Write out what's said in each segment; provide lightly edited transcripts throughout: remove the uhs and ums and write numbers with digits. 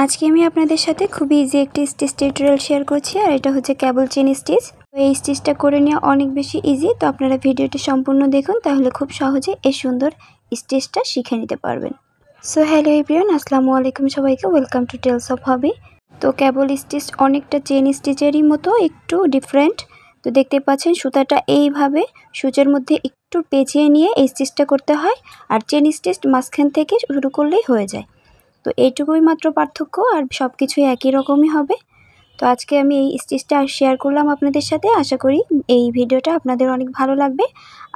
আজকে আমি আপনাদের সাথে খুবই ইজি একটি স্টিচ টিউটোরিয়াল শেয়ার করছি আর এটা হচ্ছে কেবল চেন স্টিচ। তো এই স্টিচটা করে নেওয়া অনেক বেশি ইজি। তো আপনারা ভিডিওটি সম্পূর্ণ দেখুন, তাহলে খুব সহজে এই সুন্দর স্টিচটা শিখে নিতে পারবেন। সো হ্যালো এভরিওয়ান, আসসালামু আলাইকুম সবাইকে, welcome to tales of hobby. তো কেবল স্টিচ অনেকটা চেন স্টিচেরই মতো, একটু ডিফারেন্ট। তো দেখতে পাচ্ছেন সুতাটা এইভাবে সূচের মধ্যে একটু পেঁচিয়ে নিয়ে এই স্টিচটা করতে হয়, আর চেন স্টিচ মাঝখান থেকে শুরু করলেই হয়ে যায়। তো এইটুকুই মাত্র পার্থক্য, আর সব কিছুই একই রকমই হবে। তো আজকে আমি এই স্টিচটা শেয়ার করলাম আপনাদের সাথে। আশা করি এই ভিডিওটা আপনাদের অনেক ভালো লাগবে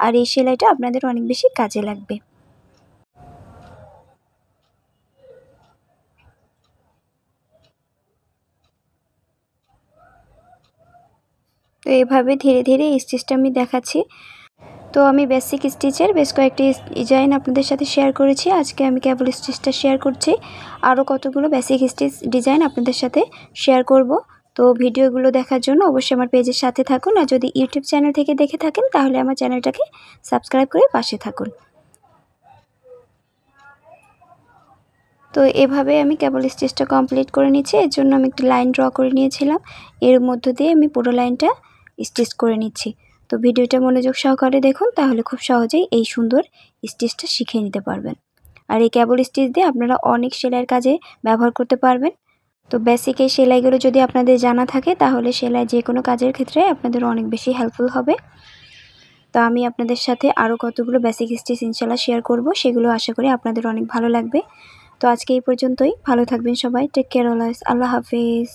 আর এই সেলাইটা আপনাদের অনেক বেশি কাজে লাগবে। তো এইভাবে ধীরে ধীরে এই স্টিচটা আমি দেখাচ্ছি। তো আমি বেসিক স্টিচের বেশ কয়েকটি ডিজাইন আপনাদের সাথে শেয়ার করেছি। আজকে আমি কেবল স্টিচটা শেয়ার করছি, আরও কতগুলো বেসিক স্টিচ ডিজাইন আপনাদের সাথে শেয়ার করব। তো ভিডিওগুলো দেখার জন্য অবশ্যই আমার পেজের সাথে থাকুন, আর যদি ইউটিউব চ্যানেল থেকে দেখে থাকেন তাহলে আমার চ্যানেলটাকে সাবস্ক্রাইব করে পাশে থাকুন। তো এভাবে আমি কেবল স্টিচটা কমপ্লিট করে নিচ্ছি। এর জন্য আমি একটি লাইন ড্র করে নিয়েছিলাম, এর মধ্য দিয়ে আমি পুরো লাইনটা স্টিচ করে নিচ্ছি। তো ভিডিওটা মনোযোগ সহকারে দেখুন, তাহলে খুব সহজেই এই সুন্দর স্টিচটা শিখে নিতে পারবেন। আর এই কেবল স্টিচ দিয়ে আপনারা অনেক সেলাইয়ের কাজে ব্যবহার করতে পারবেন। তো বেসিক এই সেলাইগুলো যদি আপনাদের জানা থাকে তাহলে সেলাই যে কোনো কাজের ক্ষেত্রে আপনাদের অনেক বেশি হেল্পফুল হবে। তো আমি আপনাদের সাথে আরও কতগুলো বেসিক স্টিচ ইনশাল্লাহ শেয়ার করব, সেগুলো আশা করি আপনাদের অনেক ভালো লাগবে। তো আজকে এই পর্যন্তই। ভালো থাকবেন সবাই। Take care always. আল্লাহ হাফিজ।